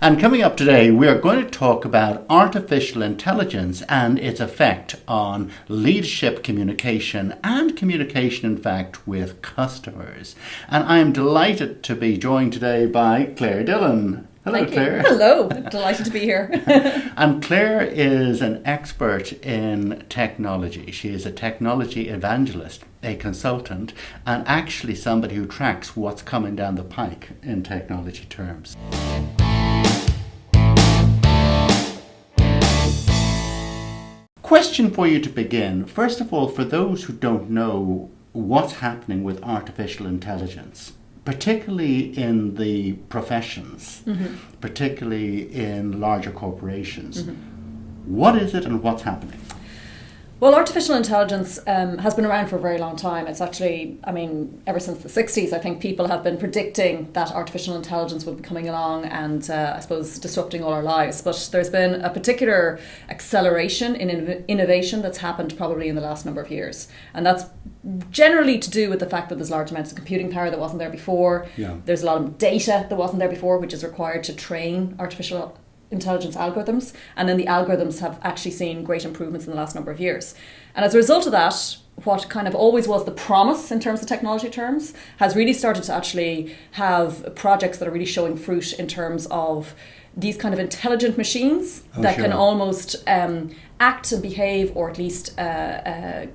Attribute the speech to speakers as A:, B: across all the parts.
A: And coming up today, we are going to talk about artificial intelligence and its effect on leadership communication and communication, in fact, with customers. And I am delighted to be joined today by Claire Dillon. Hello,
B: Thank
A: Claire.
B: You. Hello, delighted to be here.
A: And Claire is an expert in technology. She is a technology evangelist, a consultant, and actually somebody who tracks what's coming down the pike in technology terms. Question for you to begin. First of all, for those who don't know what's happening with artificial intelligence, particularly in the professions, particularly in larger corporations, what is it and what's happening?
B: Well, artificial intelligence has been around for a very long time. It's actually, ever since the 60s, I think people have been predicting that artificial intelligence would be coming along and, I suppose, disrupting all our lives. But there's been a particular acceleration in innovation that's happened probably in the last number of years. And that's generally to do with the fact that there's large amounts of computing power that wasn't there before.
A: Yeah.
B: There's a lot of data that wasn't there before, which is required to train artificial intelligence algorithms, and then the algorithms have actually seen great improvements in the last number of years. And as a result of that, what kind of always was the promise in terms of technology terms has really started to actually have projects that are really showing fruit in terms of these kind of intelligent machines can almost act and behave, or at least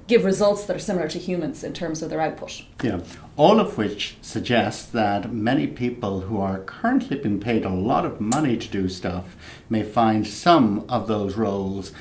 B: give results that are similar to humans in terms of their output.
A: Yeah, all of which suggests that many people who are currently being paid a lot of money to do stuff may find some of those roles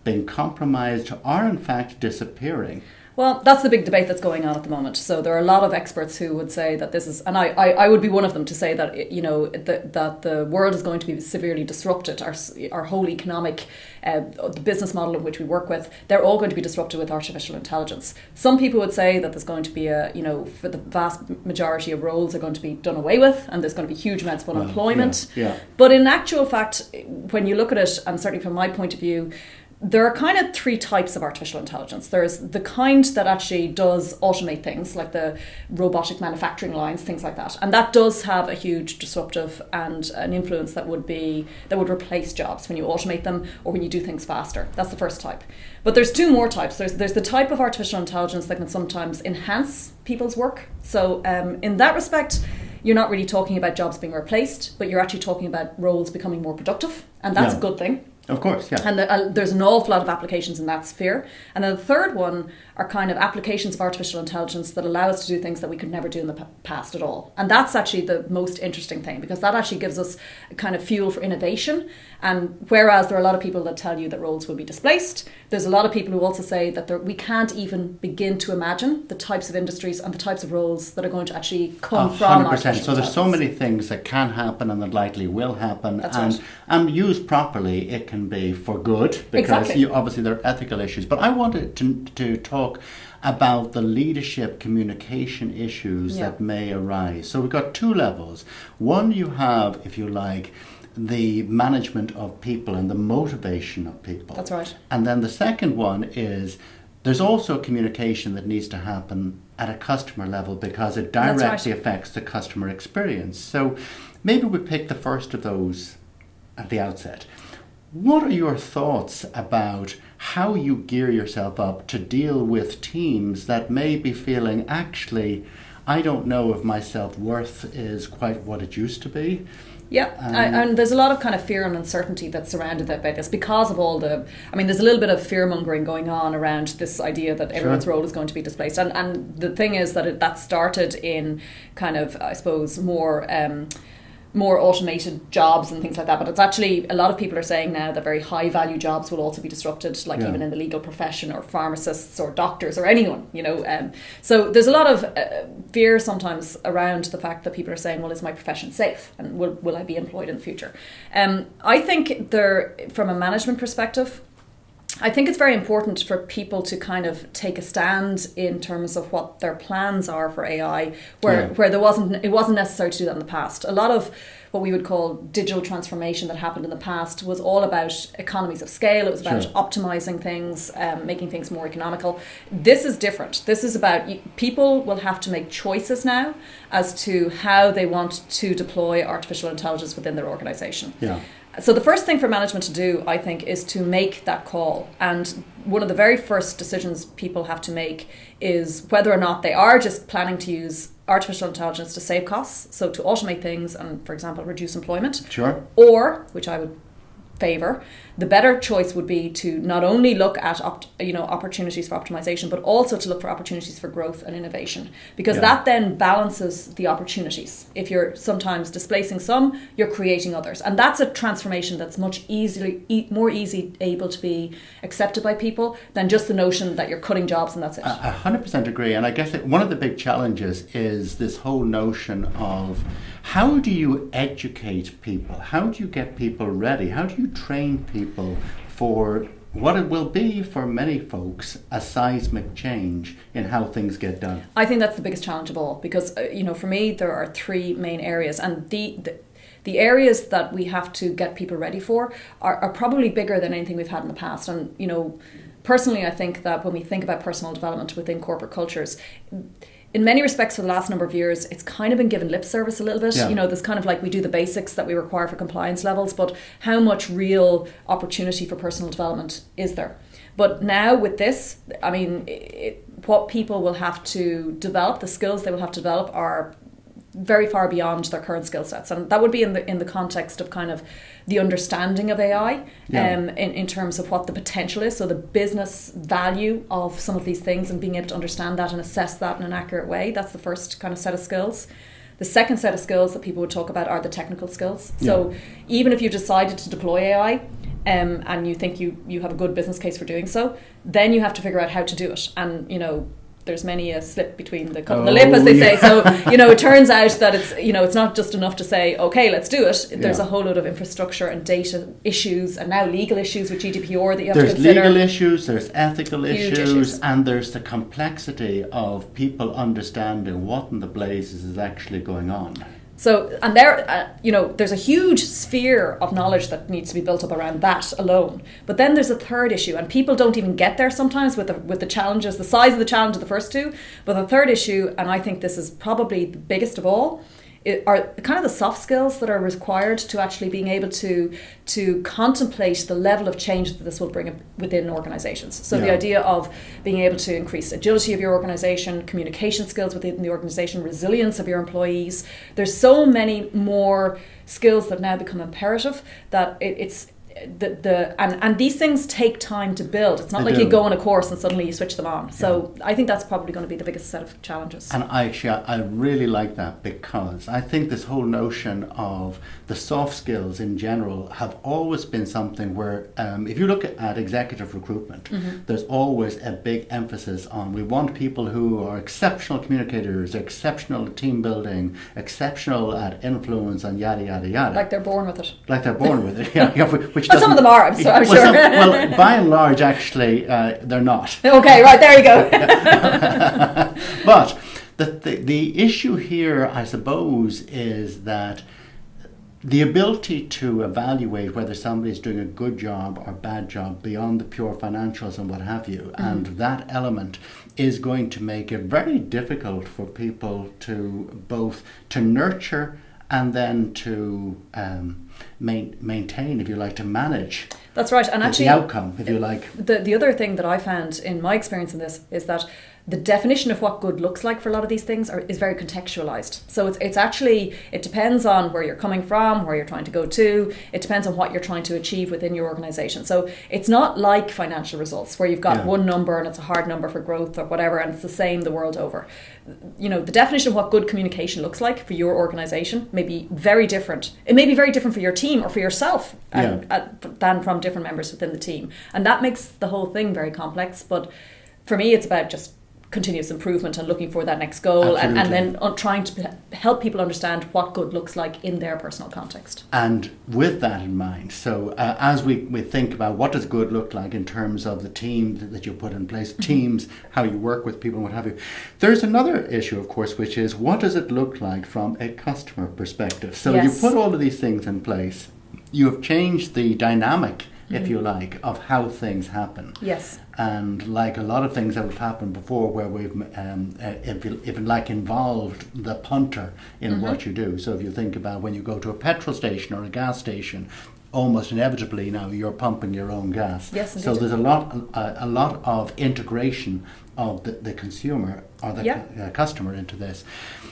A: being compromised or in fact disappearing.
B: Well, that's the big debate that's going on at the moment. So there are a lot of experts who would say that this is, and I would be one of them to say that that the world is going to be severely disrupted. Our whole economic, the business model in which we work with, they're all going to be disrupted with artificial intelligence. Some people would say that there's going to be for the vast majority of roles are going to be done away with, and there's going to be huge amounts of unemployment.
A: Yeah.
B: But in actual fact, when you look at it, and certainly from my point of view, there are kind of three types of artificial intelligence. There's the kind that actually does automate things, like the robotic manufacturing lines, things like that. And that does have a huge disruptive and an influence that would replace jobs when you automate them or when you do things faster. That's the first type. But there's two more types. There's the type of artificial intelligence that can sometimes enhance people's work. So in that respect, you're not really talking about jobs being replaced, but you're actually talking about roles becoming more productive. And that's a good thing.
A: Of course, yeah.
B: And there's an awful lot of applications in that sphere. And then the third one are kind of applications of artificial intelligence that allow us to do things that we could never do in the past at all. And that's actually the most interesting thing, because that actually gives us a kind of fuel for innovation. And whereas there are a lot of people that tell you that roles will be displaced, there's a lot of people who also say that we can't even begin to imagine the types of industries and the types of roles that are going to actually come from artificial intelligence.
A: So there's so many things that can happen and that likely will happen.
B: That's right.
A: And used properly, it can be for good, because obviously there are ethical issues. But I wanted to talk about the leadership communication issues that may arise. So we've got two levels. One, you have, if you like, the management of people and the motivation of people.
B: That's right.
A: And then the second one is there's also communication that needs to happen at a customer level, because it directly affects the customer experience. So maybe we pick the first of those at the outset. What are your thoughts about how you gear yourself up to deal with teams that may be feeling, actually, I don't know if my self-worth is quite what it used to be?
B: Yeah, and there's a lot of kind of fear and uncertainty that's surrounded by this because of all there's a little bit of fear-mongering going on around this idea that everyone's role is going to be displaced. And the thing is that that started in kind of, I suppose, more automated jobs and things like that, but it's actually, a lot of people are saying now that very high value jobs will also be disrupted, like even in the legal profession, or pharmacists or doctors or anyone, so there's a lot of fear sometimes around the fact that people are saying, well, is my profession safe, and will I be employed in the future? I think from a management perspective, I think it's very important for people to kind of take a stand in terms of what their plans are for AI, where it wasn't necessary to do that in the past. A lot of what we would call digital transformation that happened in the past was all about economies of scale. It was about optimizing things, making things more economical. This is different. This is about people will have to make choices now as to how they want to deploy artificial intelligence within their organization.
A: Yeah.
B: So the first thing for management to do, I think, is to make that call. And one of the very first decisions people have to make is whether or not they are just planning to use artificial intelligence to save costs, so to automate things and, for example, reduce employment.
A: Sure.
B: Or, which I would favour, the better choice would be to not only look at opportunities for optimization, but also to look for opportunities for growth and innovation, because that then balances the opportunities. If you're sometimes displacing some, you're creating others, and that's a transformation that's much more easy able to be accepted by people than just the notion that you're cutting jobs and that's it.
A: 100% agree, and I guess one of the big challenges is this whole notion of how do you educate people? How do you get people ready? How do you train people for what it will be for many folks a seismic change in how things get done?
B: I think that's the biggest challenge of all, because for me there are three main areas, and the areas that we have to get people ready for are probably bigger than anything we've had in the past. And personally, I think that when we think about personal development within corporate cultures, in many respects, for the last number of years, it's kind of been given lip service a little bit.
A: Yeah.
B: There's kind of like we do the basics that we require for compliance levels, but how much real opportunity for personal development is there? But now with this, I mean, what people will have to develop, the skills they will have to develop are very far beyond their current skill sets, and that would be in the context of kind of the understanding of AI, in terms of what the potential is, so the business value of some of these things, and being able to understand that and assess that in an accurate way. That's the first kind of set of skills. The second set of skills that people would talk about are the technical skills. So even if you decided to deploy AI, and you think you have a good business case for doing so, then you have to figure out how to do it, and there's many a slip between the cup and the lip, as they say. So, it turns out that it's not just enough to say, okay, let's do it. There's a whole load of infrastructure and data issues, and now legal issues with GDPR that you have to consider.
A: There's legal issues, there's ethical issues, and there's the complexity of people understanding what in the blazes is actually going on.
B: So, and there's a huge sphere of knowledge that needs to be built up around that alone. But then there's a third issue, and people don't even get there sometimes with the challenges, the size of the challenge of the first two. But the third issue, and I think this is probably the biggest of all, are kind of the soft skills that are required to actually being able to contemplate the level of change that this will bring within organizations. So the idea of being able to increase agility of your organization, communication skills within the organization, resilience of your employees. There's so many more skills that now become imperative that it's and these things take time to build. It's not like you go on a course and suddenly you switch them on. So I think that's probably going to be the biggest set of challenges.
A: And I really like that, because I think this whole notion of the soft skills in general have always been something where if you look at executive recruitment, there's always a big emphasis on we want people who are exceptional communicators, exceptional at team building, exceptional at influence, and yada yada yada.
B: Like they're born with it.
A: Which
B: some of them are, I'm sure.
A: Well, by and large, actually, they're not.
B: Okay, right, there you go.
A: But the issue here, I suppose, is that the ability to evaluate whether somebody is doing a good job or bad job beyond the pure financials and what have you, and that element is going to make it very difficult for people to both to nurture and then to maintain, if you like, to manage.
B: That's right, and actually
A: the outcome, if you like.
B: The other thing that I found in my experience in this is that the definition of what good looks like for a lot of these things is very contextualized. So it's actually, it depends on where you're coming from, where you're trying to go to. It depends on what you're trying to achieve within your organization. So it's not like financial results where you've got one number and it's a hard number for growth or whatever, and it's the same the world over. The definition of what good communication looks like for your organization may be very different. It may be very different for your team or for yourself than from different members within the team. And that makes the whole thing very complex. But for me, it's about just continuous improvement and looking for that next goal, and then trying to help people understand what good looks like in their personal context.
A: And with that in mind, so as we think about what does good look like in terms of the team that you put in place, teams, how you work with people and what have you, there's another issue, of course, which is what does it look like from a customer perspective? So you put all of these things in place, you have changed the dynamic, if you like, of how things happen.
B: Yes.
A: And like a lot of things that have happened before where we've, if you like, involved the punter in what you do. So if you think about when you go to a petrol station or a gas station, almost inevitably now you're pumping your own gas.
B: Yes, indeed.
A: So there's a lot of integration of the consumer or the customer into this.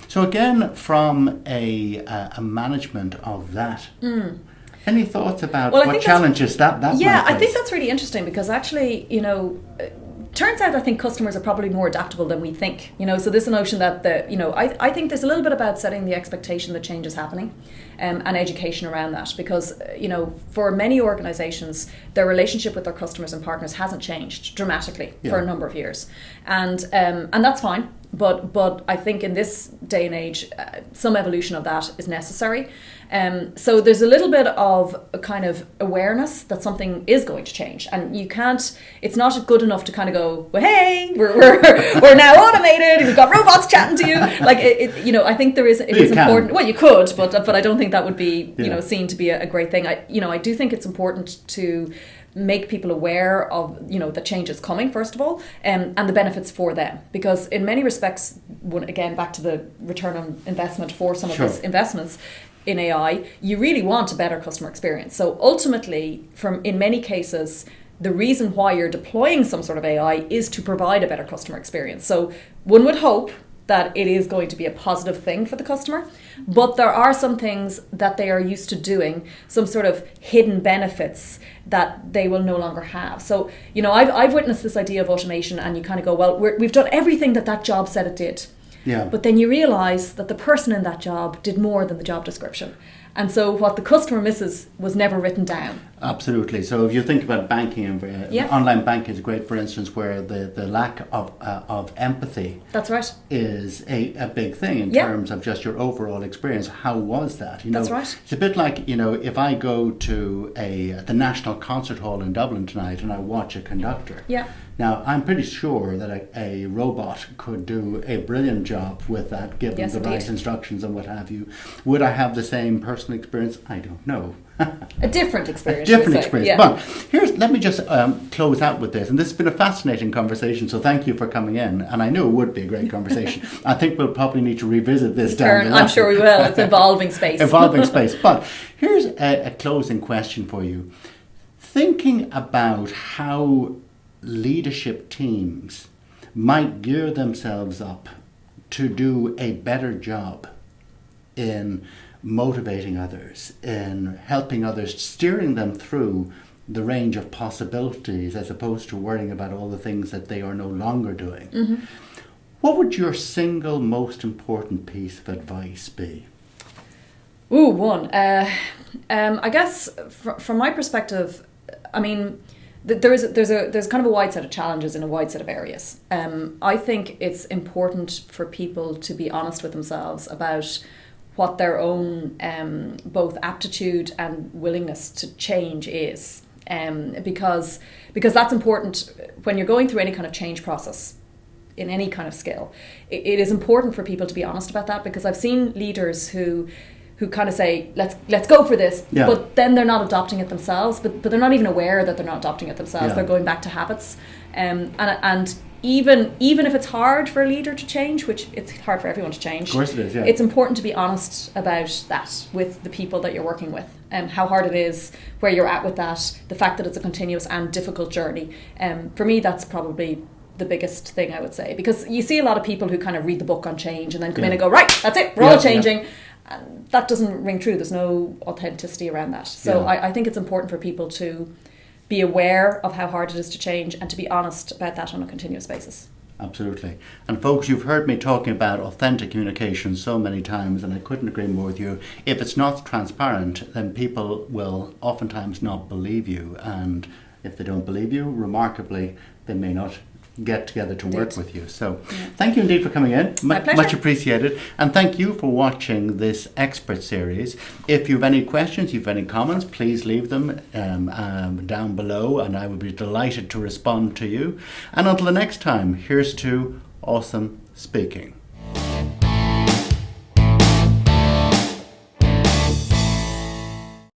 A: So again, from a management of that, any thoughts about what challenges that might face?
B: I think that's really interesting because actually, turns out I think customers are probably more adaptable than we think. So this notion that I think there's a little bit about setting the expectation that change is happening, and education around that, because for many organisations their relationship with their customers and partners hasn't changed dramatically for a number of years, and that's fine. But I think in this day and age, some evolution of that is necessary. So there's a little bit of a kind of awareness that something is going to change, and it's not good enough to kind of go, well, hey, we're now automated, we've got robots chatting to you. Like I think it is important. Well, you could, but I don't think that would be seen to be a great thing. I do think it's important to make people aware of the change is coming, first of all, and the benefits for them, because in many respects, again back to the return on investment for some of these investments in AI, you really want a better customer experience. So ultimately, in many cases, the reason why you're deploying some sort of AI is to provide a better customer experience. So one would hope that it is going to be a positive thing for the customer, but there are some things that they are used to doing, some sort of hidden benefits that they will no longer have. So, I've witnessed this idea of automation, and you kind of go, well, we've done everything that job said it did. Yeah. But then you realise that the person in that job did more than the job description. And so what the customer misses was never written down.
A: Absolutely. So if you think about banking, online banking is great, for instance, where the lack of empathy
B: that's right.
A: is a big thing in terms of just your overall experience. How was that?
B: That's right.
A: It's a bit like, if I go to the National Concert Hall in Dublin tonight and I watch a conductor.
B: Yeah.
A: Now, I'm pretty sure that a robot could do a brilliant job with that, given the right instructions and what have you. Would I have the same personal experience? I don't know.
B: A different experience.
A: Yeah. But let me just close out with this. And this has been a fascinating conversation, so thank you for coming in. And I knew it would be a great conversation. I think we'll probably need to revisit this down the line.
B: I'm sure we will. It's evolving space.
A: But here's a closing question for you. Thinking about how leadership teams might gear themselves up to do a better job in motivating others, in helping others, steering them through the range of possibilities as opposed to worrying about all the things that they are no longer doing. Mm-hmm. What would your single most important piece of advice be?
B: One. I guess from my perspective, there's kind of a wide set of challenges in a wide set of areas. I think it's important for people to be honest with themselves about what their own both aptitude and willingness to change is, because that's important when you're going through any kind of change process in any kind of skill. It is important for people to be honest about that, because I've seen leaders who kind of say, let's go for this, but then they're not adopting it themselves, but they're not even aware that they're not adopting it themselves. They're going back to habits, and even if it's hard for a leader to change, which it's hard for everyone to change,
A: of course it is,
B: it's important to be honest about that with the people that you're working with, and how hard it is, where you're at with that, the fact that it's a continuous and difficult journey. For me, that's probably the biggest thing I would say, because you see a lot of people who kind of read the book on change and then come in and go, right, that's it, we're all changing. And that doesn't ring true. There's no authenticity around that. So I think it's important for people to be aware of how hard it is to change and to be honest about that on a continuous basis.
A: Absolutely. And folks, you've heard me talking about authentic communication so many times, and I couldn't agree more with you. If it's not transparent, then people will oftentimes not believe you. And if they don't believe you, remarkably, they may not get together to
B: Indeed.
A: work with you. So thank you indeed for coming in.
B: My pleasure.
A: Much appreciated. And thank you for watching this expert series. If you have any questions, you have any comments, please leave them down below, and I would be delighted to respond to you. And until the next time, here's to awesome speaking.